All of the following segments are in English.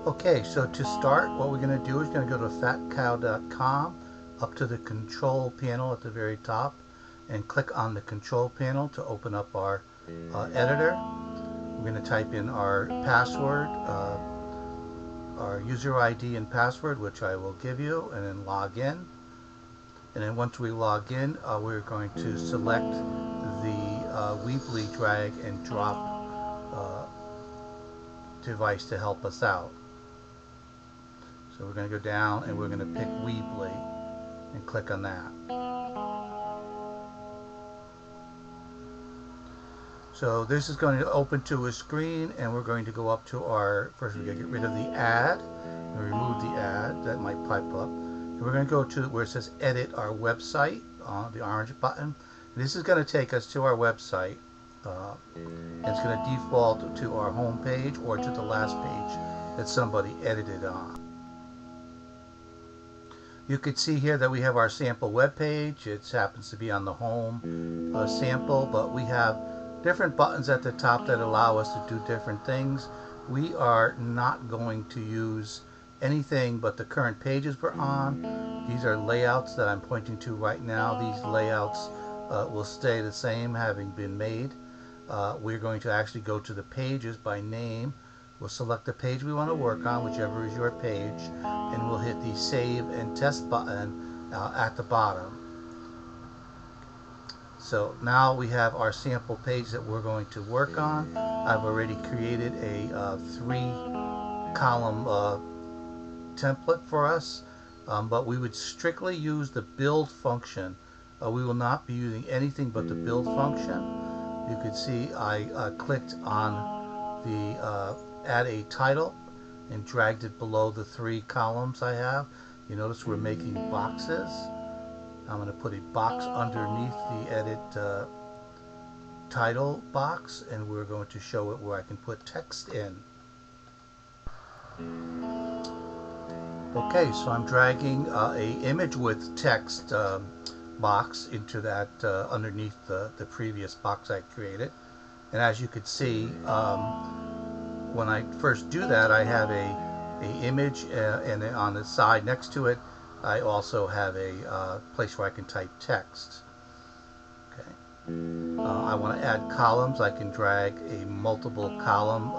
Okay, so to start, what we're going to do is going to go to fatcow.com, up to the control panel at the very top, and click on the control panel to open up our editor. We're going to type in our password, our user ID and password, which I will give you, and then log in. And then once we log in, we're going to select the Weebly drag and drop device to help us out. So we're going to go down and we're going to pick Weebly and click on that. So this is going to open to a screen, and we're going to go up to our, first we're going to get rid of the ad and remove the ad that might pipe up. And we're going to go to where it says edit our website, the orange button. And this is going to take us to our website. And it's going to default to our home page or to the last page that somebody edited on. You can see here that we have our sample web page. It happens to be on the home sample, but we have different buttons at the top that allow us to do different things. We are not going to use anything but the current pages we're on. These are layouts that I'm pointing to right now. These layouts will stay the same, having been made. We're going to actually go to the pages by name. We'll select the page we want to work on, whichever is your page, and we'll hit the Save and Test button at the bottom. So now we have our sample page that we're going to work on. I've already created a 3-column template for us, but we would strictly use the build function. We will not be using anything but the build function. You can see I clicked on the add a title and dragged it below the 3 columns I have. You notice we're making boxes. I'm going to put a box underneath the edit title box, and we're going to show it where I can put text in. Okay, so I'm dragging a image with text box into that underneath the previous box I created. And as you can see, when I first do that, I have a image, and then on the side next to it I also have a place where I can type text. Okay. I want to add columns. I can drag a multiple column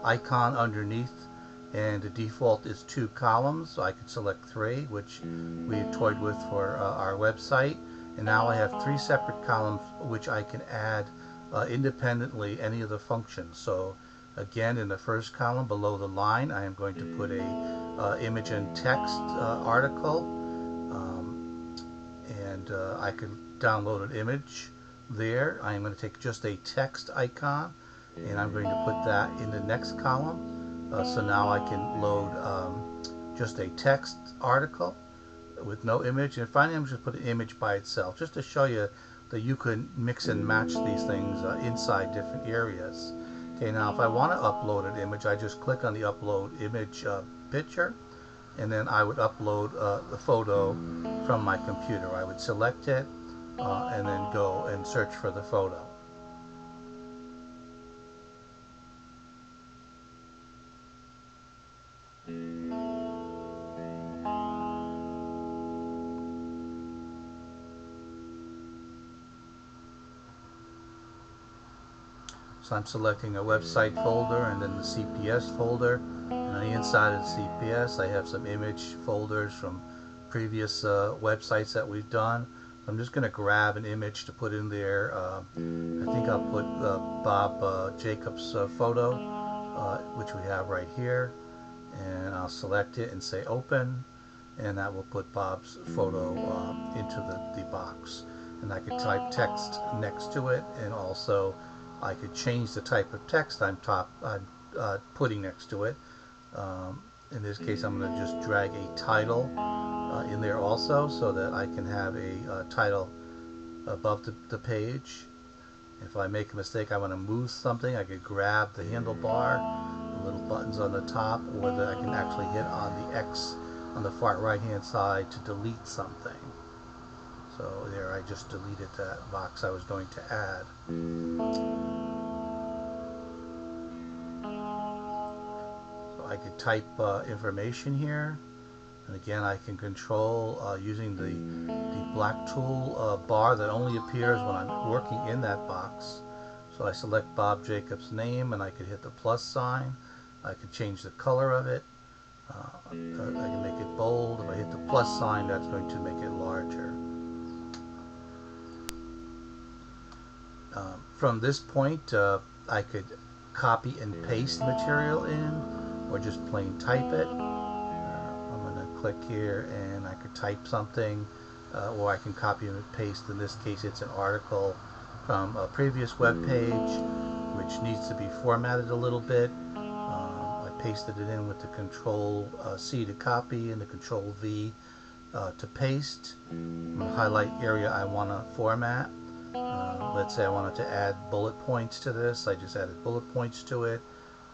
icon underneath, and the default is 2 columns, so I could select 3, which we had toyed with for our website. And now I have 3 separate columns which I can add independently any of the functions. So again, in the first column below the line, I am going to put a image and text article, and I could download an image there. I am going to take just a text icon, and I'm going to put that in the next column. So now I can load just a text article with no image, and finally I'm just going to put an image by itself, just to show you that you can mix and match these things inside different areas. Okay, now if I want to upload an image, I just click on the upload image picture, and then I would upload the photo from my computer. I would select it and then go and search for the photo. So I'm selecting a website folder and then the CPS folder, and on the inside of the CPS I have some image folders from previous websites that we've done. I'm just going to grab an image to put in there. I think I'll put Bob Jacobs' photo, which we have right here, and I'll select it and say open, and that will put Bob's photo into the box. And I could type text next to it, and also I could change the type of text I'm putting next to it. In this case, I'm going to just drag a title in there also, so that I can have a title above the page. If I make a mistake, I want to move something, I could grab the handlebar, the little buttons on the top, or that I can actually hit on the X on the far right hand side to delete something. So there, I just deleted that box I was going to add. So I could type information here, and again I can control using the black tool bar that only appears when I'm working in that box. So I select Bob Jacobs' name, and I could hit the plus sign. I could change the color of it. I can make it bold. If I hit the plus sign, that's going to make it larger. From this point, I could copy and paste material in, or just plain type it. I'm going to click here, and I could type something, or I can copy and paste. In this case, it's an article from a previous web page, which needs to be formatted a little bit. I pasted it in with the Control C to copy and the Control V to paste. I'm going to highlight area I want to format. Let's say I wanted to add bullet points to this. I just added bullet points to it.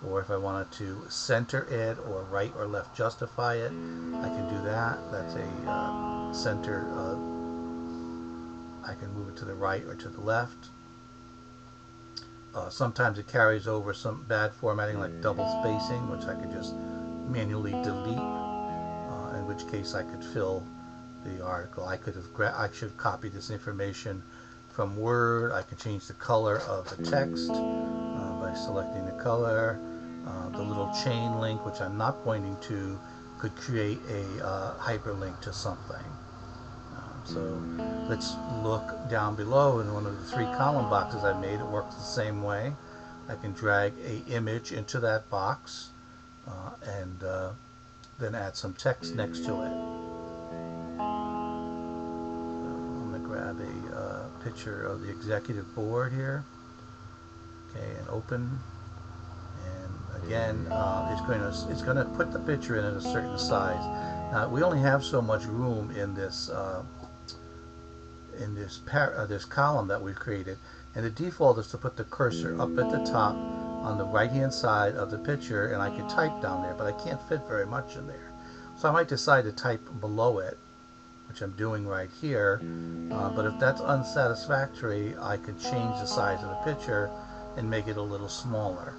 Or if I wanted to center it or right or left justify it, I can do that. That's a center. I can move it to the right or to the left. Sometimes it carries over some bad formatting like double spacing, which I could just manually delete, in which case I could fill the article. I should have copied this information from Word. I can change the color of the text by selecting the color. The little chain link, which I'm not pointing to, could create a hyperlink to something. So let's look down below in one of the 3 column boxes I made. It works the same way. I can drag an image into that box and then add some text next to it. I'm going to grab a picture of the executive board here. Okay, and open. And again, it's going to put the picture in at a certain size. Now we only have so much room in this this column that we've created, and the default is to put the cursor up at the top on the right hand side of the picture, and I can type down there, but I can't fit very much in there. So I might decide to type below it, which I'm doing right here, but if that's unsatisfactory, I could change the size of the picture and make it a little smaller.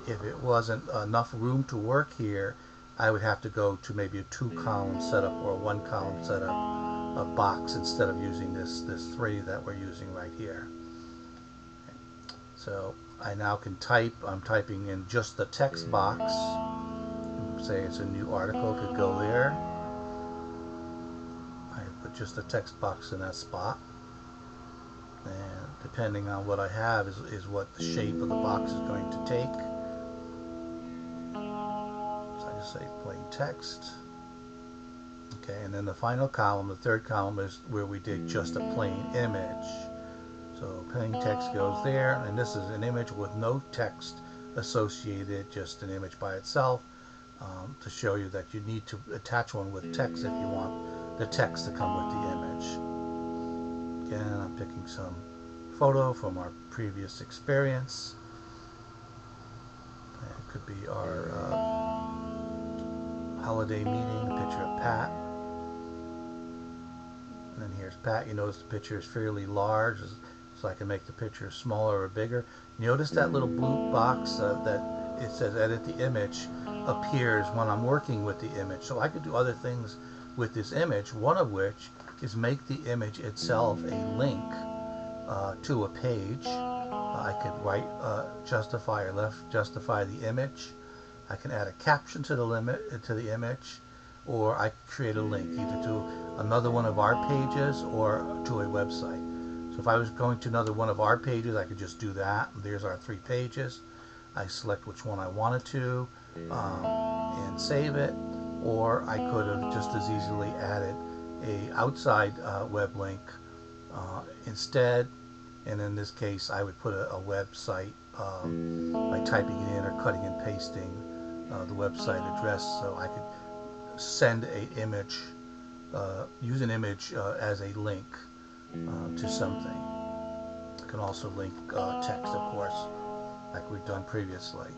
If it wasn't enough room to work here, I would have to go to maybe a 2-column setup or a 1-column setup a box instead of using this 3 that we're using right here. Okay. So I now can type. I'm typing in just the text box. Say it's a new article, could go there. I put just the text box in that spot, and depending on what I have is what the shape of the box is going to take. So I just say plain text. Okay, and then the final column, the 3rd column, is where we did just a plain image. So plain text goes there, and this is an image with no text associated, just an image by itself, to show you that you need to attach one with text if you want the text to come with the image. Again, I'm picking some photo from our previous experience. It could be our holiday meeting, a picture of Pat. And then here's Pat. You notice the picture is fairly large, so I can make the picture smaller or bigger. You notice that little blue box that it says edit the image appears when I'm working with the image. So I could do other things with this image, one of which is make the image itself a link to a page. I could write justify or left justify the image. I can add a caption to the image, or I could create a link either to another one of our pages or to a website. So if I was going to another one of our pages, I could just do that. There's our 3 pages. I select which one I wanted to and save it, or I could have just as easily added a outside web link instead, and in this case I would put a website by typing it in or cutting and pasting the website address, so I could send an image, use an image as a link to something. I can also link text, of course, like we've done previously.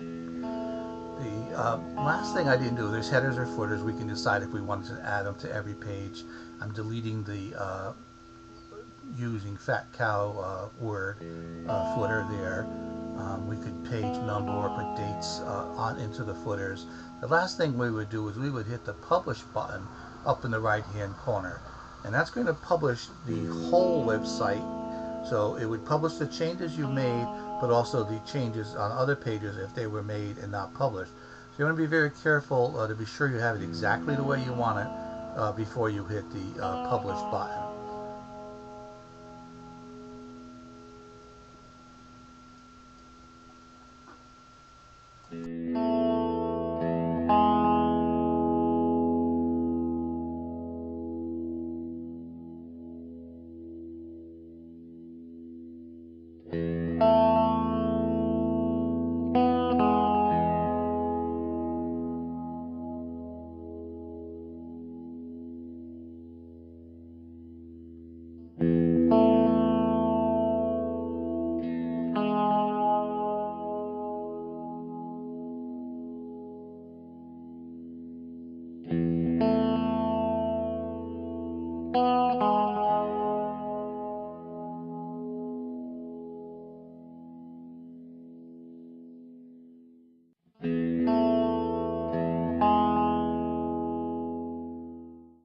The last thing I didn't do, there's headers or footers. We can decide if we wanted to add them to every page. I'm deleting the using Fat Cow Word footer there. We could page number or put dates on into the footers. The last thing we would do is we would hit the publish button up in the right hand corner, and that's going to publish the whole website. So it would publish the changes you made, but also the changes on other pages if they were made and not published. So you want to be very careful to be sure you have it exactly the way you want it before you hit the publish button.